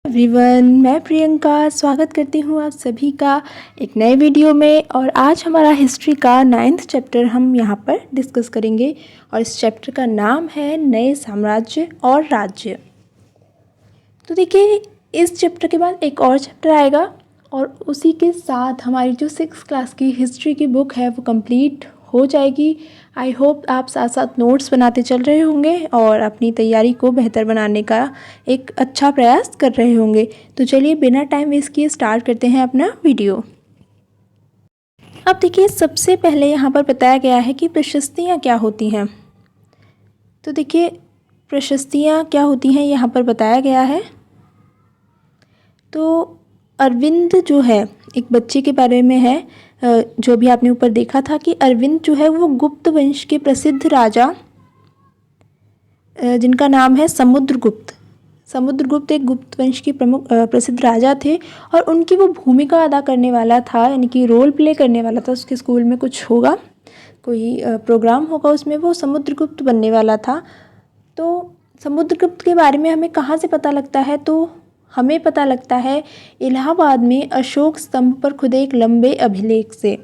Everyone, मैं प्रियंका स्वागत करती हूँ आप सभी का एक नए वीडियो में। और आज हमारा हिस्ट्री का 9th चैप्टर हम यहाँ पर डिस्कस करेंगे और इस चैप्टर का नाम है नए साम्राज्य और राज्य। तो देखिए, इस चैप्टर के बाद एक और चैप्टर आएगा और उसी के साथ हमारी जो 6th क्लास की हिस्ट्री की बुक है वो कंप्लीट हो जाएगी। आई होप आप साथ साथ नोट्स बनाते चल रहे होंगे और अपनी तैयारी को बेहतर बनाने का एक अच्छा प्रयास कर रहे होंगे। तो चलिए बिना टाइम वेस्ट किए स्टार्ट करते हैं अपना वीडियो। अब देखिए, सबसे पहले यहाँ पर बताया गया है कि प्रशस्तियाँ क्या होती हैं। तो देखिए, प्रशस्तियाँ क्या होती हैं यहाँ पर बताया गया है। तो अरविंद जो है एक बच्चे के बारे में है, जो भी आपने ऊपर देखा था कि अरविंद जो है वो गुप्त वंश के प्रसिद्ध राजा जिनका नाम है समुद्रगुप्त। समुद्रगुप्त एक गुप्त वंश के प्रमुख प्रसिद्ध राजा थे और उनकी वो भूमिका अदा करने वाला था, यानी कि रोल प्ले करने वाला था। उसके स्कूल में कुछ होगा, कोई प्रोग्राम होगा, उसमें वो समुद्रगुप्त बनने वाला था। तो समुद्रगुप्त के बारे में हमें कहाँ से पता लगता है? तो हमें पता लगता है इलाहाबाद में अशोक स्तंभ पर खुदे एक लंबे अभिलेख से।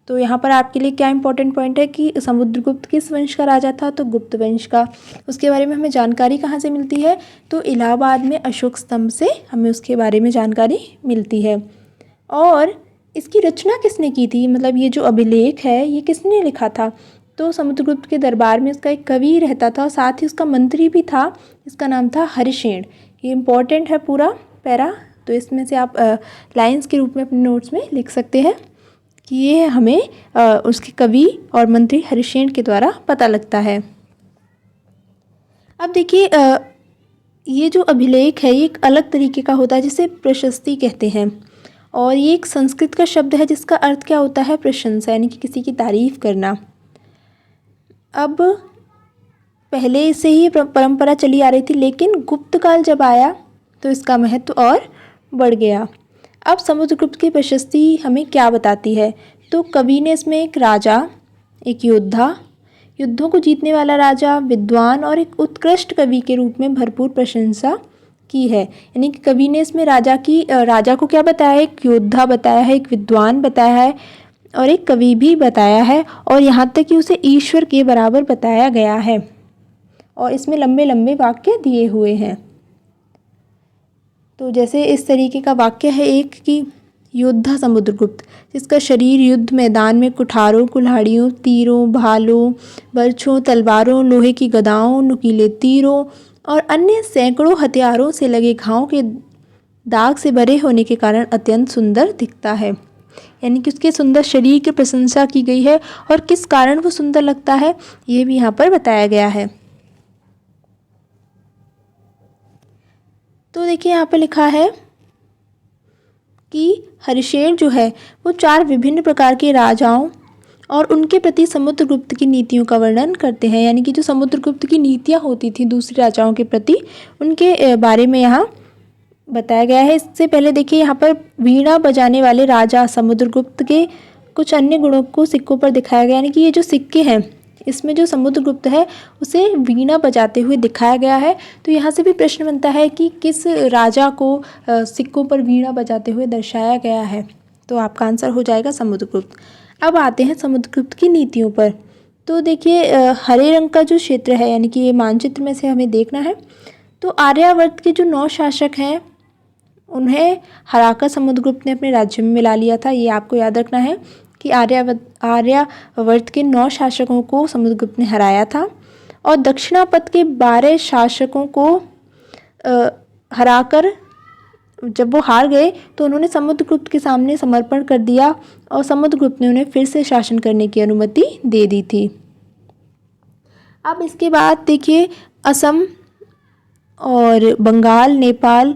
तो यहाँ पर आपके लिए क्या इंपॉर्टेंट पॉइंट है कि समुद्रगुप्त किस वंश का राजा था? तो गुप्त वंश का। उसके बारे में हमें जानकारी कहाँ से मिलती है? तो इलाहाबाद में अशोक स्तंभ से हमें उसके बारे में जानकारी मिलती है। और इसकी रचना किसने की थी? मतलब ये जो अभिलेख है ये किसने लिखा था? तो समुद्रगुप्त के दरबार में उसका एक कवि रहता था और साथ ही उसका मंत्री भी था, इसका नाम था हरिशेन। ये इम्पॉर्टेंट है पूरा पैरा, तो इसमें से आप लाइंस के रूप में अपने नोट्स में लिख सकते हैं कि ये हमें उसके कवि और मंत्री हरिशेन के द्वारा पता लगता है। अब देखिए, ये जो अभिलेख है ये एक अलग तरीके का होता है जिसे प्रशस्ति कहते हैं। और ये एक संस्कृत का शब्द है जिसका अर्थ क्या होता है? प्रशंसा, यानी कि किसी की तारीफ करना। अब पहले से ही परंपरा चली आ रही थी, लेकिन गुप्त काल जब आया तो इसका महत्व और बढ़ गया। अब समुद्रगुप्त की प्रशस्ति हमें क्या बताती है? तो कवि ने इसमें एक राजा, एक योद्धा, युद्धों को जीतने वाला राजा, विद्वान और एक उत्कृष्ट कवि के रूप में भरपूर प्रशंसा की है। यानी कि कवि ने इसमें राजा को क्या बताया है? एक योद्धा बताया है, एक विद्वान बताया है और एक कवि भी बताया है। और यहाँ तक कि उसे ईश्वर के बराबर बताया गया है और इसमें लंबे लंबे वाक्य दिए हुए हैं। तो जैसे इस तरीके का वाक्य है एक कि योद्धा समुद्रगुप्त, जिसका शरीर युद्ध मैदान में कुठारों, कुल्हाड़ियों, तीरों, भालों, बर्छों, तलवारों, लोहे की गदाओं, नुकीले तीरों और अन्य सैकड़ों हथियारों से लगे घावों के दाग से भरे होने के कारण अत्यंत सुंदर दिखता है। यानी कि उसके सुंदर शरीर की प्रशंसा की गई है और किस कारण वो सुंदर लगता है ये भी यहाँ पर बताया गया है। तो देखिए, यहाँ पर लिखा है कि हरिशेन जो है वो 4 विभिन्न प्रकार के राजाओं और उनके प्रति समुद्रगुप्त की नीतियों का वर्णन करते हैं। यानी कि जो समुद्रगुप्त की नीतियाँ होती थी दूसरे राजाओं के प्रति, उनके बारे में यहाँ बताया गया है। इससे पहले देखिए, यहाँ पर वीणा बजाने वाले राजा समुद्रगुप्त के कुछ अन्य गुणों को सिक्कों पर दिखाया गया। यानी कि ये जो सिक्के हैं इसमें जो समुद्रगुप्त है उसे वीणा बजाते हुए दिखाया गया है। तो यहाँ से भी प्रश्न बनता है कि किस राजा को सिक्कों पर वीणा बजाते हुए दर्शाया गया है? तो आपका आंसर हो जाएगा समुद्रगुप्त। अब आते हैं समुद्रगुप्त की नीतियों पर। तो देखिए, हरे रंग का जो क्षेत्र है, यानी कि ये मानचित्र में से हमें देखना है। तो आर्यावर्त के जो 9 शासक हैं उन्हें हराकर समुद्रगुप्त ने अपने राज्य में मिला लिया था। ये आपको याद रखना है कि आर्यावर्त के 9 शासकों को समुद्रगुप्त ने हराया था और दक्षिणापथ के 12 शासकों को हराकर जब वो हार गए तो उन्होंने समुद्रगुप्त के सामने समर्पण कर दिया और समुद्रगुप्त ने उन्हें फिर से शासन करने की अनुमति दे दी थी। अब इसके बाद देखिए, असम और बंगाल, नेपाल,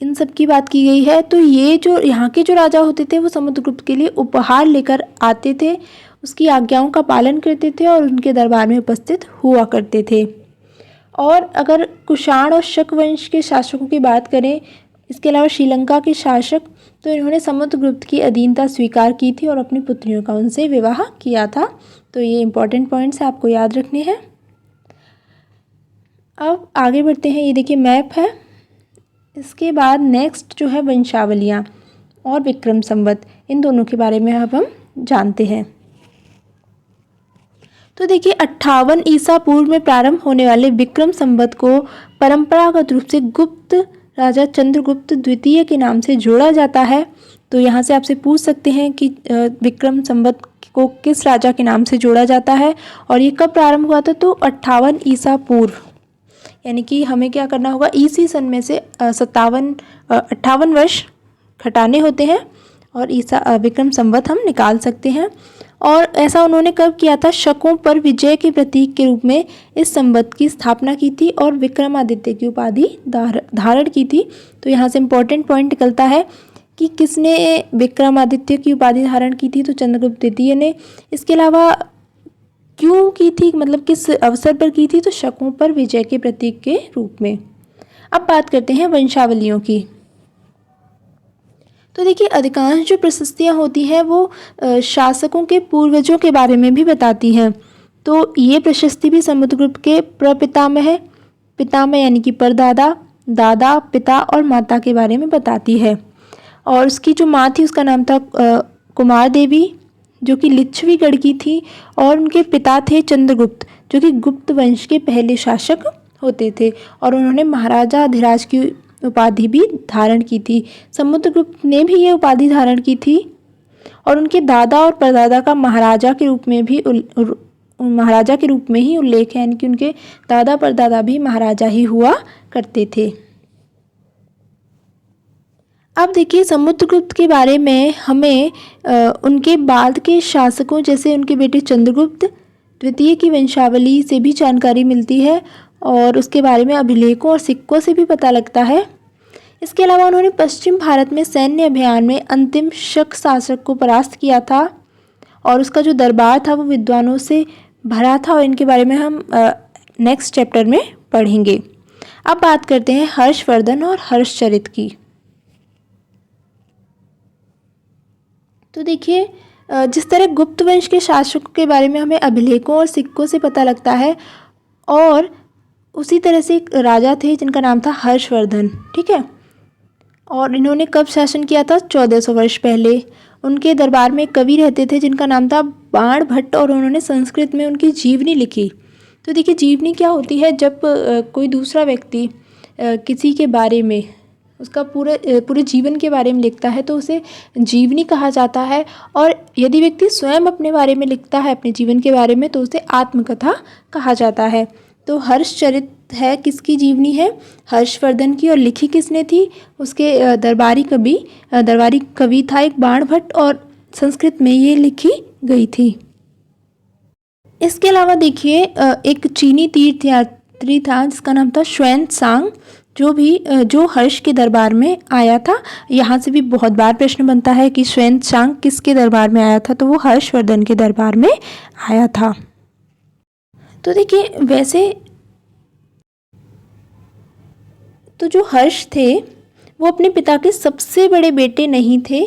इन सब की बात की गई है। तो ये जो यहाँ के जो राजा होते थे वो समुद्रगुप्त के लिए उपहार लेकर आते थे, उसकी आज्ञाओं का पालन करते थे और उनके दरबार में उपस्थित हुआ करते थे। और अगर कुषाण और शक वंश के शासकों की बात करें, इसके अलावा श्रीलंका के शासक, तो इन्होंने समुद्रगुप्त की अधीनता स्वीकार की थी और अपनी पुत्रियों का उनसे विवाह किया था। तो ये इंपॉर्टेंट पॉइंट्स आपको याद रखने हैं। अब आगे बढ़ते हैं। ये देखिए मैप है, इसके बाद नेक्स्ट जो है वंशावलियाँ और विक्रम संवत, इन दोनों के बारे में अब हम जानते हैं। तो देखिए 58 ईसा पूर्व में प्रारंभ होने वाले विक्रम संवत को परंपरागत रूप से गुप्त राजा चंद्रगुप्त द्वितीय के नाम से जोड़ा जाता है। तो यहाँ से आपसे पूछ सकते हैं कि विक्रम संवत को किस राजा के नाम से जोड़ा जाता है और ये कब प्रारंभ हुआ था। तो 58 ईसा पूर्व, यानी कि हमें क्या करना होगा, ईसी सन में से 58 वर्ष घटाने होते हैं और विक्रम संवत हम निकाल सकते हैं। और ऐसा उन्होंने कब किया था, शकों पर विजय के प्रतीक के रूप में इस संवत की स्थापना की थी और विक्रमादित्य की उपाधि धारण की थी। तो यहाँ से इम्पोर्टेंट पॉइंट निकलता है कि किसने विक्रमादित्य की उपाधि धारण की थी, तो चंद्रगुप्त द्वितीय ने। इसके अलावा क्यों की थी, मतलब किस अवसर पर की थी, तो शकों पर विजय के प्रतीक के रूप में। अब बात करते हैं वंशावलियों की। तो देखिए अधिकांश जो प्रशस्तियाँ होती हैं वो शासकों के पूर्वजों के बारे में भी बताती हैं। तो ये प्रशस्ति भी समुद्रगुप्त के प्रपितामह है, पितामह यानी कि परदादा, दादा, पिता और माता के बारे में बताती है। और उसकी जो माँ थी उसका नाम था कुमार देवी, जो कि लिच्छवीगढ़ की थी, और उनके पिता थे चंद्रगुप्त, जो कि गुप्त वंश के पहले शासक होते थे और उन्होंने महाराजा अधिराज की उपाधि भी धारण की थी। समुद्रगुप्त ने भी ये उपाधि धारण की थी और उनके दादा और परदादा का महाराजा के रूप में ही उल्लेख है, यानी कि उनके दादा परदादा भी महाराजा ही हुआ करते थे। अब देखिए समुद्रगुप्त के बारे में हमें उनके बाद के शासकों जैसे उनके बेटे चंद्रगुप्त द्वितीय की वंशावली से भी जानकारी मिलती है और उसके बारे में अभिलेखों और सिक्कों से भी पता लगता है। इसके अलावा उन्होंने पश्चिम भारत में सैन्य अभियान में अंतिम शक शासक को परास्त किया था और उसका जो दरबार था वो विद्वानों से भरा था और इनके बारे में हम नेक्स्ट चैप्टर में पढ़ेंगे। अब बात करते हैं हर्षवर्धन और हर्षचरित की। तो देखिए जिस तरह गुप्त वंश के शासकों के बारे में हमें अभिलेखों और सिक्कों से पता लगता है, और उसी तरह से एक राजा थे जिनका नाम था हर्षवर्धन, ठीक है, और इन्होंने कब शासन किया था, 1400 वर्ष पहले। उनके दरबार में एक कवि रहते थे जिनका नाम था बाण भट्ट और उन्होंने संस्कृत में उनकी जीवनी लिखी। तो देखिए जीवनी क्या होती है, जब कोई दूसरा व्यक्ति किसी के बारे में उसका पूरे जीवन के बारे में लिखता है तो उसे जीवनी कहा जाता है, और यदि व्यक्ति स्वयं अपने बारे में लिखता है अपने जीवन के बारे में तो उसे आत्मकथा कहा जाता है। तो हर्षचरित है किसकी जीवनी है, हर्षवर्धन की, और लिखी किसने थी, उसके दरबारी कवि था एक बाण भट्ट और संस्कृत में ये लिखी गई थी। इसके अलावा देखिए एक चीनी तीर्थयात्री था जिसका नाम था xuanzang, जो हर्ष के दरबार में आया था। यहाँ से भी बहुत बार प्रश्न बनता है कि xuanzang किसके दरबार में आया था, तो वो हर्षवर्धन के दरबार में आया था। तो देखिए वैसे तो जो हर्ष थे वो अपने पिता के सबसे बड़े बेटे नहीं थे,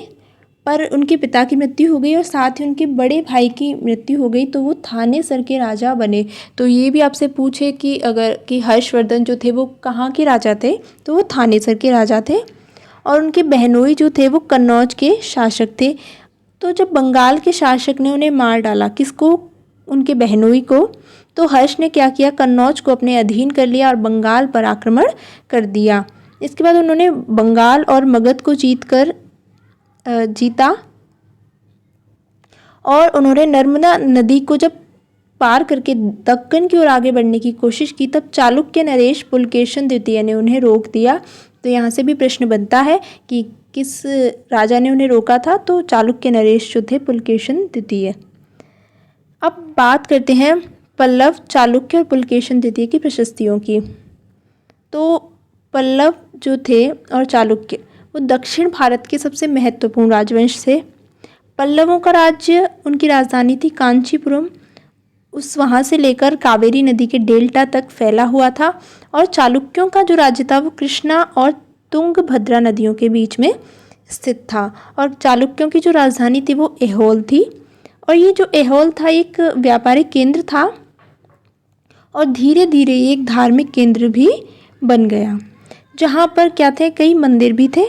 पर उनके पिता की मृत्यु हो गई और साथ ही उनके बड़े भाई की मृत्यु हो गई, तो वो थानेसर के राजा बने। तो ये भी आपसे पूछे कि हर्षवर्धन जो थे वो कहाँ के राजा थे, तो वो थानेसर के राजा थे, और उनके बहनोई जो थे वो कन्नौज के शासक थे। तो जब बंगाल के शासक ने उन्हें मार डाला, किसको, उनके बहनोई को, तो हर्ष ने क्या किया, कन्नौज को अपने अधीन कर लिया और बंगाल पर आक्रमण कर दिया। इसके बाद उन्होंने बंगाल और मगध को जीता और उन्होंने नर्मदा नदी को जब पार करके दक्कन की ओर आगे बढ़ने की कोशिश की, तब चालुक्य नरेश पुलकेशन द्वितीय ने उन्हें रोक दिया। तो यहाँ से भी प्रश्न बनता है कि किस राजा ने उन्हें रोका था, तो चालुक्य नरेश जो थे पुलकेशन द्वितीय। अब बात करते हैं पल्लव, चालुक्य और पुलकेशन द्वितीय की प्रशस्तियों की। तो पल्लव जो थे और चालुक्य वो दक्षिण भारत के सबसे महत्वपूर्ण राजवंश थे। पल्लवों का राज्य, उनकी राजधानी थी कांचीपुरम, वहाँ से लेकर कावेरी नदी के डेल्टा तक फैला हुआ था, और चालुक्यों का जो राज्य था वो कृष्णा और तुंगभद्रा नदियों के बीच में स्थित था, और चालुक्यों की जो राजधानी थी वो ऐहोल थी, और ये जो ऐहोल था एक व्यापारिक केंद्र था और धीरे धीरे एक धार्मिक केंद्र भी बन गया। जहाँ पर क्या थे, कई मंदिर भी थे।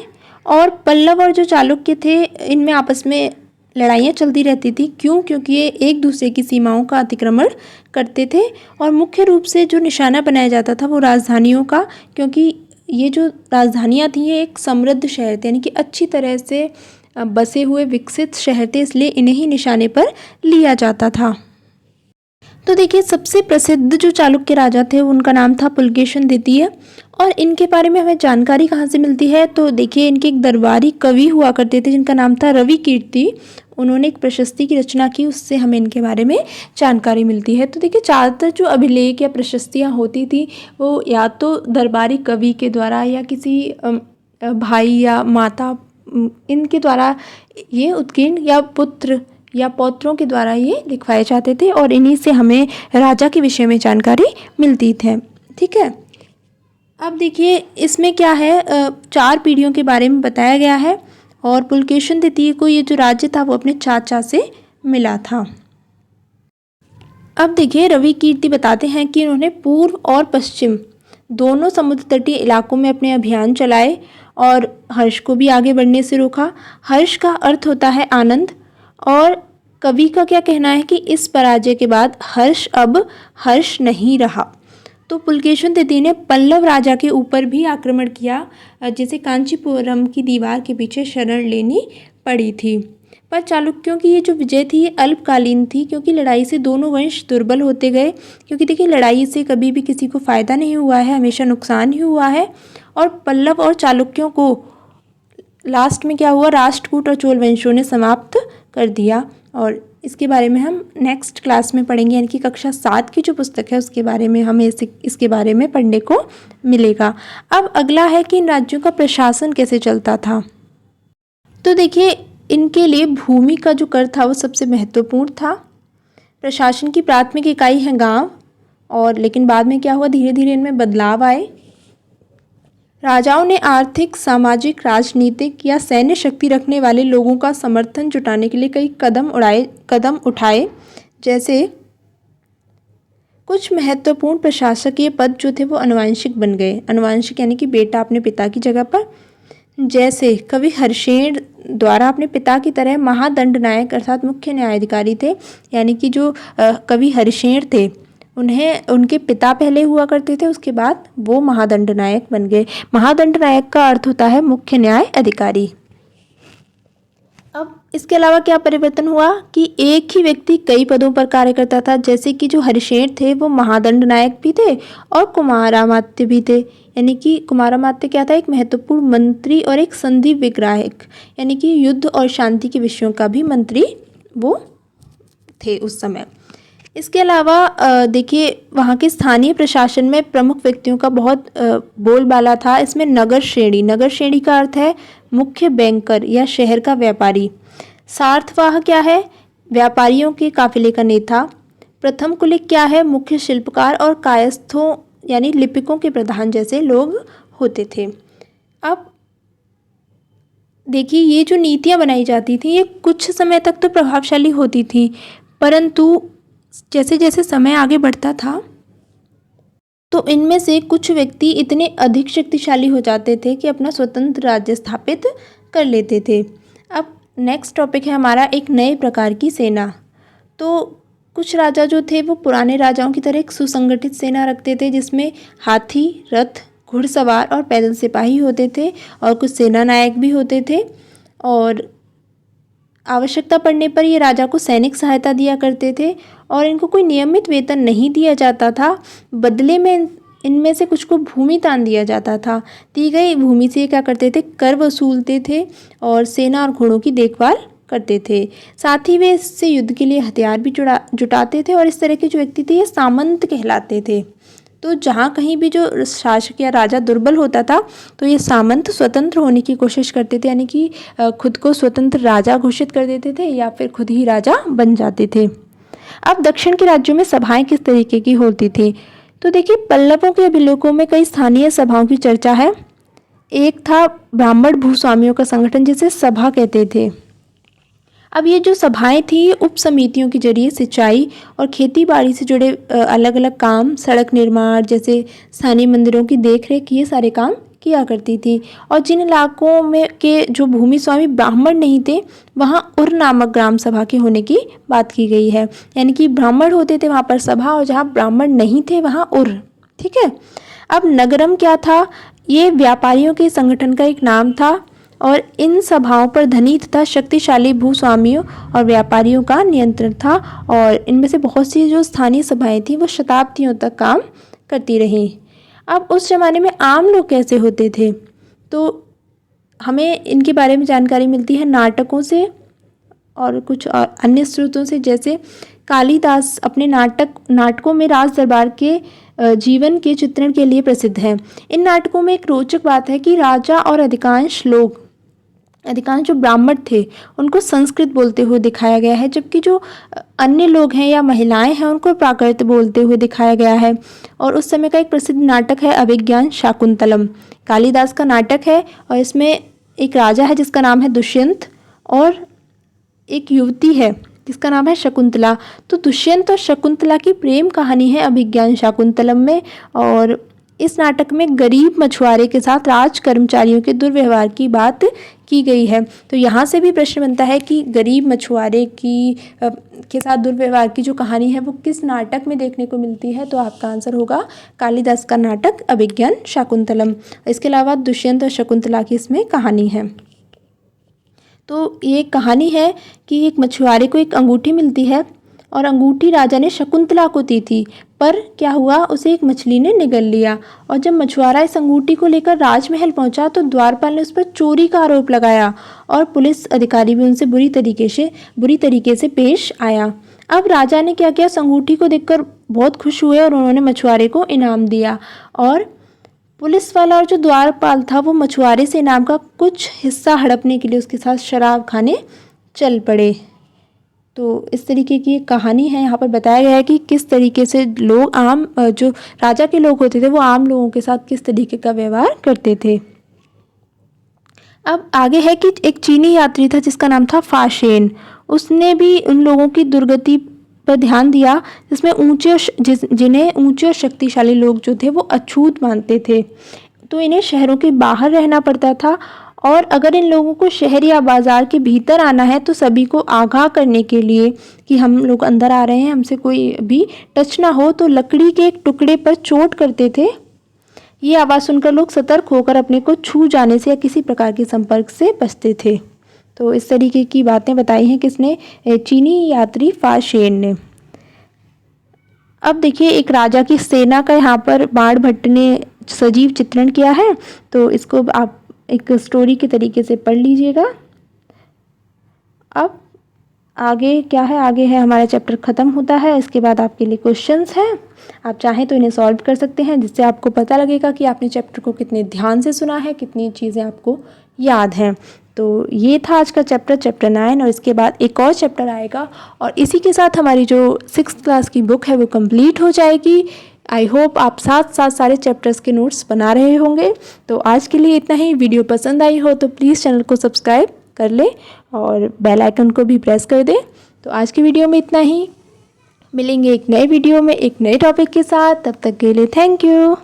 और पल्लव और जो चालुक्य थे इनमें आपस में लड़ाइयाँ चलती रहती थी। क्यों? क्योंकि ये एक दूसरे की सीमाओं का अतिक्रमण करते थे और मुख्य रूप से जो निशाना बनाया जाता था वो राजधानियों का, क्योंकि ये जो राजधानियाँ थी ये एक समृद्ध शहर थे, यानी कि अच्छी तरह से बसे हुए विकसित शहर थे, इसलिए इन्हें ही निशाने पर लिया जाता था। तो देखिए, सबसे प्रसिद्ध जो चालुक्य राजा थे उनका नाम था पुलकेशिन द्वितीय। और इनके बारे में हमें जानकारी कहाँ से मिलती है? तो देखिए, इनके एक दरबारी कवि हुआ करते थे जिनका नाम था रवि कीर्ति। उन्होंने एक प्रशस्ति की रचना की, उससे हमें इनके बारे में जानकारी मिलती है। तो देखिए, ज़्यादातर जो अभिलेख या प्रशस्तियाँ होती थी वो या तो दरबारी कवि के द्वारा या किसी भाई या माता इनके द्वारा ये उत्कीर्ण या पुत्र या पौत्रों के द्वारा ये लिखवाए जाते थे और इन्हीं से हमें राजा के विषय में जानकारी मिलती थी। ठीक है, अब देखिए इसमें क्या है, 4 पीढ़ियों के बारे में बताया गया है और पुलकेशिन द्वितीय को ये जो राज्य था वो अपने चाचा से मिला था। अब देखिए, रवि कीर्ति बताते हैं कि उन्होंने पूर्व और पश्चिम दोनों समुद्र तटीय इलाकों में अपने अभियान चलाए और हर्ष को भी आगे बढ़ने से रोका। हर्ष का अर्थ होता है आनंद, और कवि का क्या कहना है कि इस पराजय के बाद हर्ष अब हर्ष नहीं रहा। तो पुलकेशिन द्वितीय ने पल्लव राजा के ऊपर भी आक्रमण किया, जिसे कांचीपुरम की दीवार के पीछे शरण लेनी पड़ी थी। पर चालुक्यों की ये जो विजय थी ये अल्पकालीन थी, क्योंकि लड़ाई से दोनों वंश दुर्बल होते गए। क्योंकि देखिए, लड़ाई से कभी भी किसी को फ़ायदा नहीं हुआ है, हमेशा नुकसान ही हुआ है। और पल्लव और चालुक्यों को लास्ट में क्या हुआ, राष्ट्रकूट और चोल वंशों ने समाप्त कर दिया। और इसके बारे में हम नेक्स्ट क्लास में पढ़ेंगे, यानी कि कक्षा 7 की जो पुस्तक है उसके बारे में हमें इसके बारे में पढ़ने को मिलेगा। अब अगला है कि इन राज्यों का प्रशासन कैसे चलता था। तो देखिए, इनके लिए भूमि का जो कर था वो सबसे महत्वपूर्ण था। प्रशासन की प्राथमिक इकाई है गांव, और लेकिन बाद में क्या हुआ, धीरे धीरे इनमें बदलाव आए। राजाओं ने आर्थिक, सामाजिक, राजनीतिक या सैन्य शक्ति रखने वाले लोगों का समर्थन जुटाने के लिए कई कदम उठाए। जैसे कुछ महत्वपूर्ण प्रशासकीय पद जो थे वो अनुवांशिक बन गए। अनुवांशिक यानी कि बेटा अपने पिता की जगह पर। जैसे कवि हर्षेण द्वारा अपने पिता की तरह महादंड नायक अर्थात मुख्य न्यायाधिकारी थे, यानी कि जो कवि हर्षेण थे उन्हें उनके पिता पहले हुआ करते थे, उसके बाद वो महादंड नायक बन गए। महादंड नायक का अर्थ होता है मुख्य न्याय अधिकारी। अब इसके अलावा क्या परिवर्तन हुआ कि एक ही व्यक्ति कई पदों पर कार्य करता था। जैसे कि जो हर्षेण थे वो महादंड नायक भी थे और कुमारामात्य भी थे। यानी कि कुमारामात्य क्या था, एक महत्वपूर्ण मंत्री और एक संधि विग्राहक, यानी कि युद्ध और शांति के विषयों का भी मंत्री वो थे उस समय। इसके अलावा देखिए, वहाँ के स्थानीय प्रशासन में प्रमुख व्यक्तियों का बहुत बोलबाला था। इसमें नगर श्रेणी का अर्थ है मुख्य बैंकर या शहर का व्यापारी। सार्थवाह क्या है, व्यापारियों के काफिले का नेता। प्रथम कुलिक क्या है, मुख्य शिल्पकार और कायस्थों यानी लिपिकों के प्रधान जैसे लोग होते थे। अब देखिए, ये जो नीतियाँ बनाई जाती थी ये कुछ समय तक तो प्रभावशाली होती थी, परंतु जैसे जैसे समय आगे बढ़ता था तो इनमें से कुछ व्यक्ति इतने अधिक शक्तिशाली हो जाते थे कि अपना स्वतंत्र राज्य स्थापित कर लेते थे। अब नेक्स्ट टॉपिक है हमारा एक नए प्रकार की सेना। तो कुछ राजा जो थे वो पुराने राजाओं की तरह एक सुसंगठित सेना रखते थे, जिसमें हाथी, रथ, घुड़सवार और पैदल सिपाही होते थे और कुछ सेना नायक भी होते थे। और आवश्यकता पड़ने पर ये राजा को सैनिक सहायता दिया करते थे और इनको कोई नियमित वेतन नहीं दिया जाता था। बदले में इनमें से कुछ को भूमि दान दिया जाता था। दी गई भूमि से क्या करते थे, कर वसूलते थे और सेना और घोड़ों की देखभाल करते थे। साथ ही वे इससे युद्ध के लिए हथियार भी जुटाते थे और इस तरह के जो व्यक्ति थे ये सामंत कहलाते थे। तो जहाँ कहीं भी जो शासक या राजा दुर्बल होता था तो ये सामंत स्वतंत्र होने की कोशिश करते थे, यानी कि खुद को स्वतंत्र राजा घोषित कर देते थे या फिर खुद ही राजा बन जाते थे। अब दक्षिण के राज्यों में सभाएं किस तरीके की होती थी। तो देखिए, पल्लवों के अभिलेखों में कई स्थानीय सभाओं की चर्चा है। एक था ब्राह्मण भूस्वामियों का संगठन जिसे सभा कहते थे। अब ये जो सभाएं थी उप समितियों के जरिए सिंचाई और खेती बाड़ी से जुड़े अलग अलग काम, सड़क निर्माण जैसे स्थानीय मंदिरों की देखरेख, ये सारे काम किया करती थी। और जिन इलाकों में के जो भूमि स्वामी ब्राह्मण नहीं थे वहाँ उर नामक ग्राम सभा के होने की बात की गई है। यानी कि ब्राह्मण होते थे वहाँ पर सभा, और जहाँ ब्राह्मण नहीं थे वहाँ उर। ठीक है। अब नगरम क्या था? ये व्यापारियों के संगठन का एक नाम था और इन सभाओं पर धनी तथा शक्तिशाली भूस्वामियों और व्यापारियों का नियंत्रण था। और इनमें से बहुत सी जो स्थानीय सभाएं थी वो शताब्दियों तक काम करती रहीं। अब उस ज़माने में आम लोग कैसे होते थे, तो हमें इनके बारे में जानकारी मिलती है नाटकों से और कुछ अन्य स्रोतों से। जैसे कालिदास अपने नाटकों में राज दरबार के जीवन के चित्रण के लिए प्रसिद्ध है। इन नाटकों में एक रोचक बात है कि राजा और अधिकांश जो ब्राह्मण थे उनको संस्कृत बोलते हुए दिखाया गया है, जबकि जो अन्य लोग हैं या महिलाएं हैं उनको प्राकृत बोलते हुए दिखाया गया है। और उस समय का एक प्रसिद्ध नाटक है अभिज्ञान शाकुंतलम, कालिदास का नाटक है। और इसमें एक राजा है जिसका नाम है दुष्यंत और एक युवती है जिसका नाम है शकुंतला। तो दुष्यंत और शकुंतला की प्रेम कहानी है अभिज्ञान शाकुंतलम में। और इस नाटक में गरीब मछुआरे के साथ राज कर्मचारियों के दुर्व्यवहार की बात की गई है। तो यहाँ से भी प्रश्न बनता है कि गरीब मछुआरे के साथ दुर्व्यवहार की जो कहानी है वो किस नाटक में देखने को मिलती है, तो आपका आंसर होगा कालिदास का नाटक अभिज्ञान शाकुंतलम। इसके अलावा दुष्यंत और शकुंतला की इसमें कहानी है। तो ये कहानी है कि एक मछुआरे को एक अंगूठी मिलती है और अंगूठी राजा ने शकुंतला को दी थी, पर क्या हुआ, उसे एक मछली ने निगल लिया। और जब मछुआरा इस अंगूठी को लेकर राजमहल पहुंचा तो द्वारपाल ने उस पर चोरी का आरोप लगाया और पुलिस अधिकारी भी उनसे बुरी तरीके से पेश आया। अब राजा ने क्या किया, उस अंगूठी को देखकर बहुत खुश हुए और उन्होंने मछुआरे को इनाम दिया। और पुलिस वाला और जो द्वारपाल था वो मछुआरे से इनाम का कुछ हिस्सा हड़पने के लिए उसके साथ शराब खाने चल पड़े। तो इस तरीके की एक कहानी है। यहाँ पर बताया गया है कि किस तरीके से लोग जो राजा के लोग होते थे वो आम लोगों के साथ किस तरीके का व्यवहार करते थे। अब आगे है कि एक चीनी यात्री था जिसका नाम था फाशेन। उसने भी उन लोगों की दुर्गति पर ध्यान दिया जिन्हें ऊंचे और शक्तिशाली लोग जो थे वो अछूत मानते थे। तो इन्हें शहरों के बाहर रहना पड़ता था और अगर इन लोगों को शहर या बाज़ार के भीतर आना है तो सभी को आगाह करने के लिए कि हम लोग अंदर आ रहे हैं, हमसे कोई भी टच ना हो, तो लकड़ी के एक टुकड़े पर चोट करते थे। ये आवाज़ सुनकर लोग सतर्क होकर अपने को छू जाने से या किसी प्रकार के संपर्क से बचते थे। तो इस तरीके की बातें बताई हैं किसने, चीनी यात्री फाशेन ने। अब देखिए एक राजा की सेना का यहाँ पर बाण भट्ट ने सजीव चित्रण किया है, तो इसको आप एक स्टोरी के तरीके से पढ़ लीजिएगा। अब आगे क्या है, आगे है हमारा चैप्टर ख़त्म होता है। इसके बाद आपके लिए क्वेश्चंस हैं, आप चाहें तो इन्हें सॉल्व कर सकते हैं, जिससे आपको पता लगेगा कि आपने चैप्टर को कितने ध्यान से सुना है, कितनी चीज़ें आपको याद हैं। तो ये था आज का चैप्टर 9 और इसके बाद एक और चैप्टर आएगा और इसी के साथ हमारी जो 6th क्लास की बुक है वो कंप्लीट हो जाएगी। आई होप आप साथ साथ सारे चैप्टर्स के नोट्स बना रहे होंगे। तो आज के लिए इतना ही। वीडियो पसंद आई हो तो प्लीज़ चैनल को सब्सक्राइब कर ले और बेल आइकन को भी प्रेस कर दें। तो आज की वीडियो में इतना ही, मिलेंगे एक नए वीडियो में एक नए टॉपिक के साथ। तब तक के लिए थैंक यू।